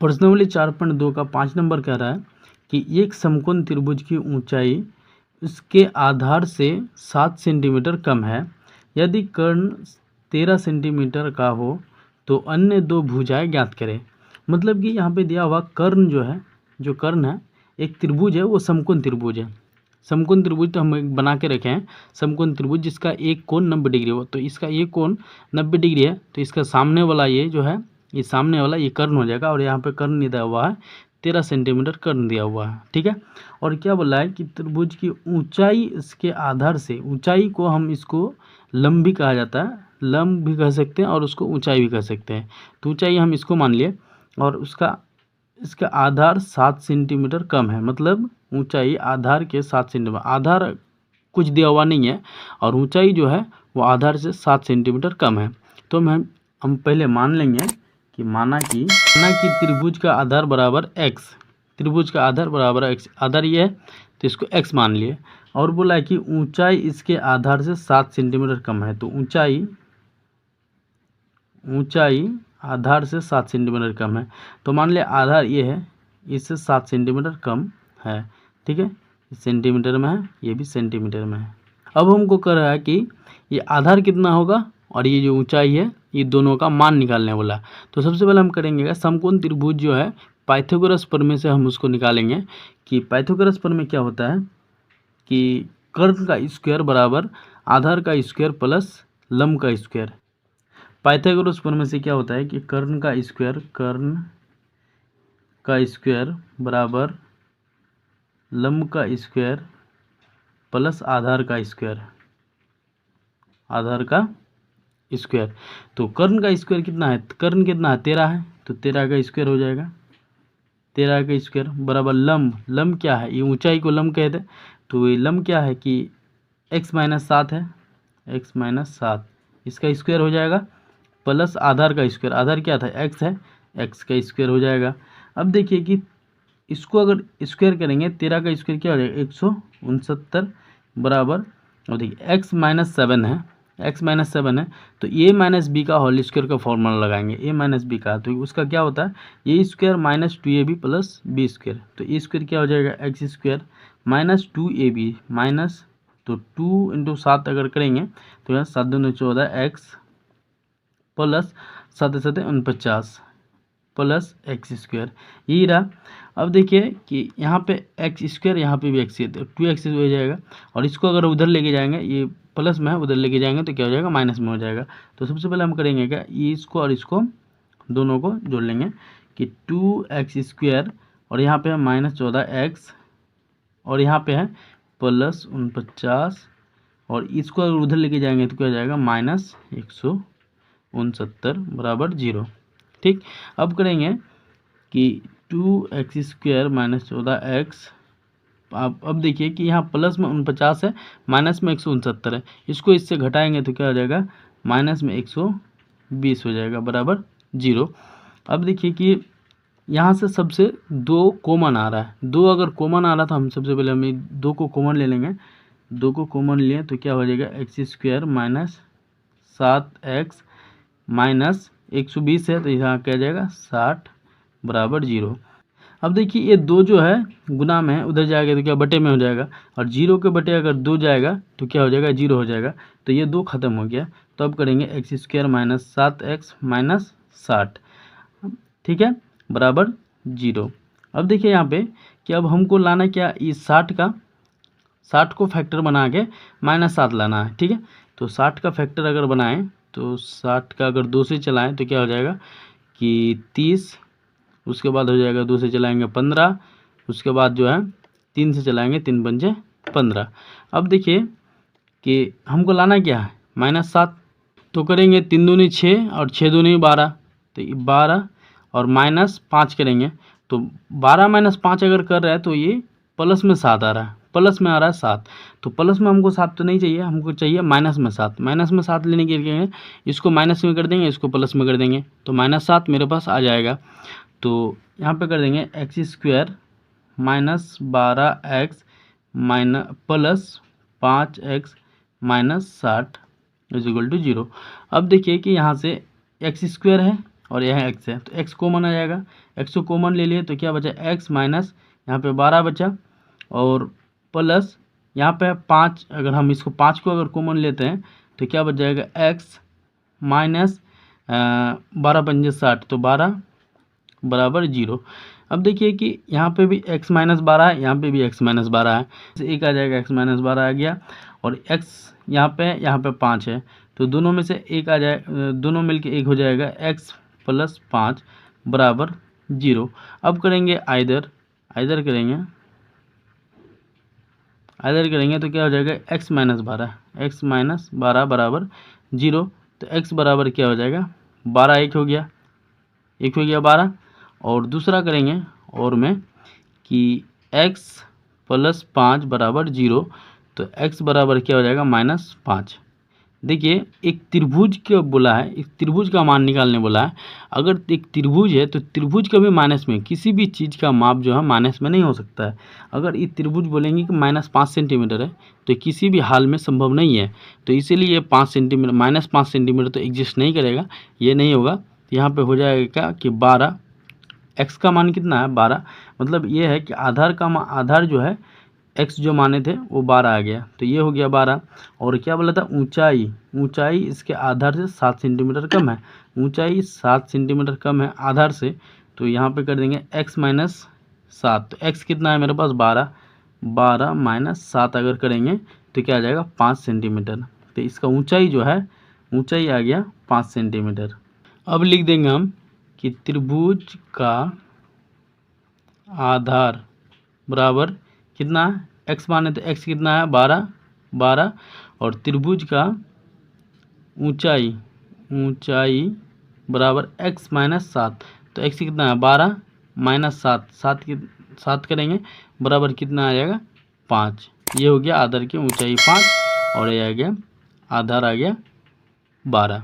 प्रश्नावली 4.2 का 5 नंबर कह रहा है कि एक समकोण त्रिभुज की ऊंचाई उसके आधार से 7 सेंटीमीटर कम है। यदि कर्ण 13 सेंटीमीटर का हो तो अन्य दो भुजाएं ज्ञात करें। मतलब कि यहाँ पे दिया हुआ कर्ण जो कर्ण है एक त्रिभुज है, वो समकोण त्रिभुज है। समकोण त्रिभुज तो हम एक बना के रखे हैं, समकोण त्रिभुज जिसका एक कोण 90 डिग्री हो। तो इसका ये कोण 90 डिग्री है, तो इसका सामने वाला ये जो है, ये सामने वाला ये कर्ण हो जाएगा। और यहाँ पे कर्ण दिया हुआ है 13 सेंटीमीटर कर्ण दिया हुआ है, ठीक है। और क्या बोला है कि त्रिभुज की ऊंचाई इसके आधार से, ऊंचाई को हम इसको लंब भी कहा जाता है, लंब भी कह सकते हैं और उसको ऊंचाई भी कह सकते हैं। तो ऊंचाई हम इसको मान लिए और इसका आधार 7 सेंटीमीटर कम है। मतलब ऊंचाई आधार के 7 सेंटीमीटर, आधार कुछ दिया हुआ नहीं है और ऊंचाई जो है वो आधार से 7 सेंटीमीटर कम है। तो हम पहले मान लेंगे कि माना कि त्रिभुज का आधार बराबर x, त्रिभुज का आधार बराबर x, आधार ये है तो इसको x मान लिए। और बोला है कि ऊंचाई इसके आधार से 7 सेंटीमीटर कम है। तो ऊंचाई आधार से 7 सेंटीमीटर कम है। तो मान लिया आधार ये है, इससे 7 सेंटीमीटर कम है, ठीक है। सेंटीमीटर में है, ये भी सेंटीमीटर में है। अब हमको कह रहा है कि ये आधार कितना होगा और ये जो ऊंचाई है, ये दोनों का मान निकालने वाला। तो सबसे पहले हम करेंगे समकोण त्रिभुज जो है पाइथागोरस प्रमेय से हम उसको निकालेंगे कि पाइथागोरस प्रमेय क्या होता है कि कर्ण का स्क्वायर बराबर आधार का स्क्वायर प्लस लंब का स्क्वायर। पाइथागोरस प्रमेय से क्या होता है कि कर्ण का स्क्वायर बराबर लंब का स्क्वायर प्लस आधार का स्क्वायर, तो कर्ण का स्क्वायर कितना है, कर्ण कितना है 13 है, तो 13 का स्क्वायर हो जाएगा। 13 का स्क्वायर बराबर लंब क्या है, ये ऊंचाई को लंब कहते हैं। तो ये लंब क्या है कि x-7 है, x-7 इसका स्क्वायर हो जाएगा प्लस आधार का स्क्वायर, आधार क्या था x है, x का स्क्वायर हो जाएगा। अब देखिए कि इसको अगर स्क्वायर करेंगे 13 का स्क्वायर क्या हो जाएगा 169 बराबर, और देखिए x-7 है तो a माइनस बी का होल स्क्वायर का फॉर्मूला लगाएंगे, a माइनस बी का, तो उसका क्या होता है A square minus 2ab plus B square. तो ए स्क्वायर क्या हो जाएगा x square minus 2ab minus, तो 2 इंटू 7 अगर करेंगे तो यहाँ 7 दूनी 14 x plus 7 7 49 plus x square, यही रहा। अब देखिए कि यहाँ पे एक्स स्क्वायर, यहाँ पे भी एक्स, 2x हो जाएगा। और इसको अगर उधर लेके जाएंगे, ये प्लस में है, उधर लेके जाएंगे तो क्या हो जाएगा माइनस में हो जाएगा। तो सबसे पहले हम करेंगे क्या, ये इसको और इसको दोनों को जोड़ लेंगे कि 2x स्क्वायर और यहाँ पे है माइनस 14x और यहाँ पे है प्लस 49 और इसको अगर उधर लेके जाएंगे तो क्या हो जाएगा माइनस 169 बराबर 0, ठीक। अब करेंगे कि 2x स्क्वायर माइनस 14x, अब देखिए कि यहाँ प्लस में 49 है, माइनस में 169 है, इसको इससे घटाएंगे तो क्या हो जाएगा माइनस में 120 हो जाएगा बराबर 0। अब देखिए कि यहाँ से सबसे 2 कॉमन आ रहा है, 2 अगर कॉमन आ रहा तो हम सबसे पहले हम 2 को कॉमन ले लेंगे। 2 को कॉमन लिए तो क्या हो जाएगा x square minus 7x minus 120 है तो यहाँ क्या जाएगा 60 बराबर 0। अब देखिए ये 2 जो है गुना में है, उधर जाएगा तो क्या बटे में हो जाएगा, और 0 के बटे अगर 2 जाएगा तो क्या हो जाएगा 0 हो जाएगा। तो ये 2 खत्म हो गया। तो अब करेंगे x square minus 7x minus 60, ठीक है, बराबर 0। अब देखिए यहाँ पे कि अब हमको लाना क्या, इस 60 को फैक्टर बना के माइनस 7 लाना है, ठीक है। तो 60 का फैक्टर अगर बनाएं तो 60 का अगर 2 से चलाएं तो क्या हो जाएगा कि 30, उसके बाद हो जाएगा 2 से चलाएंगे 15, उसके बाद जो है 3 से चलाएंगे 3 पंजे 15। अब देखिए कि हमको लाना क्या है माइनस 7, तो करेंगे 3 दूनी 6 और 6 दूनी 12, तो 12 और माइनस 5 करेंगे तो 12 माइनस 5 अगर कर रहा है तो ये प्लस में 7 आ रहा है, प्लस में आ रहा है 7। तो प्लस में हमको 7 तो नहीं चाहिए, हमको चाहिए माइनस में 7। माइनस में 7 लेने के लिए इसको माइनस में कर देंगे, इसको प्लस में कर देंगे, तो माइनस 7 मेरे पास आ जाएगा। तो यहाँ पे कर देंगे x square minus 12x minus plus 5x minus 60 is equal to 0। अब देखिए कि यहाँ से एक्स स्क्वायर है और यहाँ एक्स है, तो एक्स कॉमन आ जाएगा। एक्स को कॉमन ले लिए तो क्या बचा, एक्स माइनस यहाँ पे 12 बचा, और प्लस यहाँ पे 5, अगर हम इसको 5 को अगर कॉमन लेते हैं तो क्या बच जाएगा, एक्स माइनस 12 पंजे 60, तो 12 बराबर 0। अब देखिए कि यहाँ पे भी x माइनस 12 है, यहाँ पे भी x माइनस 12 है, तो एक आ जाएगा, x माइनस 12 आ गया, और x यहाँ पे 5 है, तो दोनों में से एक आ जाए, दोनों मिलके एक हो जाएगा, x प्लस 5 बराबर 0। अब करेंगे आइदर करेंगे तो क्या हो जाएगा, x माइनस 12 बराबर 0, तो x बराबर क्या हो जाएगा, 12 एक हो गया 12। और दूसरा करेंगे और में कि x प्लस 5 बराबर 0, तो x बराबर क्या हो जाएगा, -5। देखिए एक त्रिभुज को बोला है, एक त्रिभुज का मान निकालने बोला है। अगर एक त्रिभुज है तो त्रिभुज कभी माइनस में, किसी भी चीज़ का माप जो है माइनस में नहीं हो सकता है। अगर ये त्रिभुज बोलेंगे कि -5 सेंटीमीटर है तो किसी भी हाल में संभव नहीं है, तो इसीलिए ये 5 सेंटीमीटर -5 सेंटीमीटर तो एग्जिस्ट नहीं करेगा, ये नहीं होगा। यहाँ पे हो जाएगा कि 12, x का मान कितना है, 12, मतलब ये है कि आधार जो है x जो माने थे वो 12 आ गया, तो ये हो गया 12। और क्या बोला था, ऊंचाई इसके आधार से 7 सेंटीमीटर कम है, ऊंचाई 7 सेंटीमीटर कम है आधार से, तो यहाँ पे कर देंगे x माइनस 7, तो x कितना है मेरे पास, 12 माइनस 7 अगर करेंगे तो क्या आ जाएगा, 5 सेंटीमीटर। तो इसका ऊंचाई जो है, ऊंचाई आ गया 5 सेंटीमीटर। अब लिख देंगे हम कि त्रिभुज का आधार बराबर कितना है, x माने तो x कितना है, 12, और त्रिभुज का ऊंचाई बराबर x माइनस 7, तो x कितना है, 12 माइनस 7 करेंगे बराबर कितना आ जाएगा, 5। ये हो गया आधार की ऊंचाई 5, और ये आ गया आधार आ गया 12।